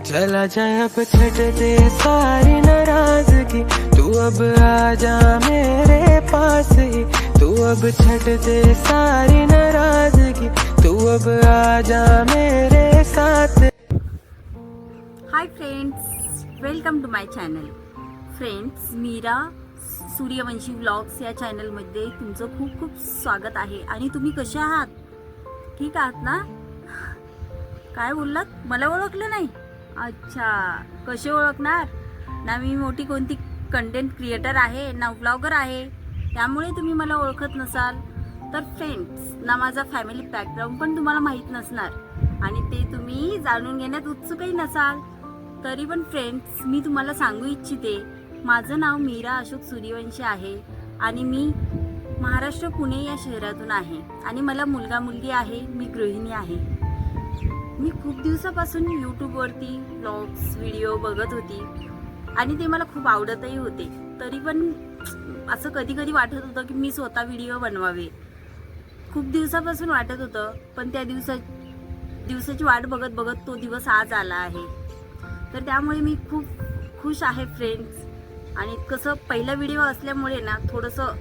चला जाए अब छट दे सारी नाराजगी, तू अब आजा मेरे पास ही, तू अब छट दे सारी नाराजगी, तू अब आजा मेरे साथ। Hi friends, welcome to my channel. Friends, Meera Suryavanshi vlogs या चॅनलमध्ये तुमचं खूप खूप स्वागत आहे। आणि तुम्ही कसे आहात? ठीक आहात ना? काय बोललात? मला ओळखलं नाही? अच्छा, कसे ओळखणार ना? मी मोठी कोणती कंटेंट क्रिएटर आहे ना, व्लॉगर आहे, त्यामुळे तुम्ही मला ओळखत नसाल। तर फ्रेंड्स, ना माझा फॅमिली बॅकग्राऊंड पण तुम्हाला माहीत नसणार आणि ते तुम्ही जाणून घेण्यात उत्सुकही नसाल। तरी पण फ्रेंड्स, मी तुम्हाला सांगू इच्छिते, माझं नाव मीरा अशोक सूर्यवंशी आहे आणि मी महाराष्ट्र पुणे या शहरातून आहे आणि मला मुलगा मुलगी आहे, मी गृहिणी आहे। मी खूप दिवसापासून यूट्यूबवरती व्लॉग्स व्हिडिओ बघत होती आणि ते मला खूप आवडतही होते। तरी पण असं कधी कधी वाटत होतं की मी स्वतः व्हिडिओ बनवावे। खूप दिवसापासून वाटत होतं, पण त्या दिवसाची वाट बघत बघत तो दिवस आज आला आहे। तर त्यामुळे मी खूप खुश आहे फ्रेंड्स। आणि कसं पहिला व्हिडिओ असल्यामुळे ना थोडंसं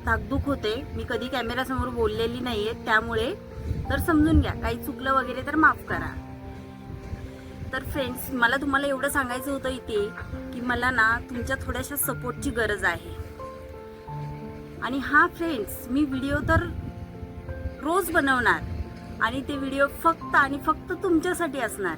धाकधूक होते, मी कधी कॅमेरासमोर बोललेली नाही आहे, त्यामुळे तर समजून घ्या, काही चुकलं वगैरे तर माफ करा। तर फ्रेंड्स, मला तुम्हाला एवढं सांगायचं होतं इथे की मला ना तुमच्या थोड्याशा सपोर्टची गरज आहे। आणि हा फ्रेंड्स, मी व्हिडिओ तर रोज बनवणार आणि ते व्हिडिओ फक्त आणि फक्त तुमच्यासाठी असणार।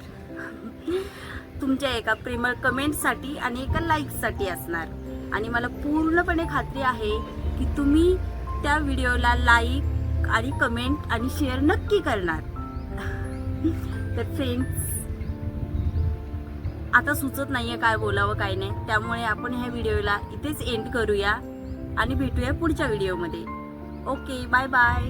तुमच्या एका प्रेमळ कमेंटसाठी आणि एका लाईकसाठी असणार। आणि मला पूर्णपणे खात्री आहे की तुम्ही त्या व्हिडिओला लाईक आणि कमेंट आणि शेअर नक्की करणार। तर फ्रेंड्स, आता सुचत नाहीये काय बोलावं काय नाही, त्यामुळे आपण ह्या व्हिडिओला इथेच एंड करूया आणि भेटूया पुढच्या व्हिडिओमध्ये। Okay, bye bye.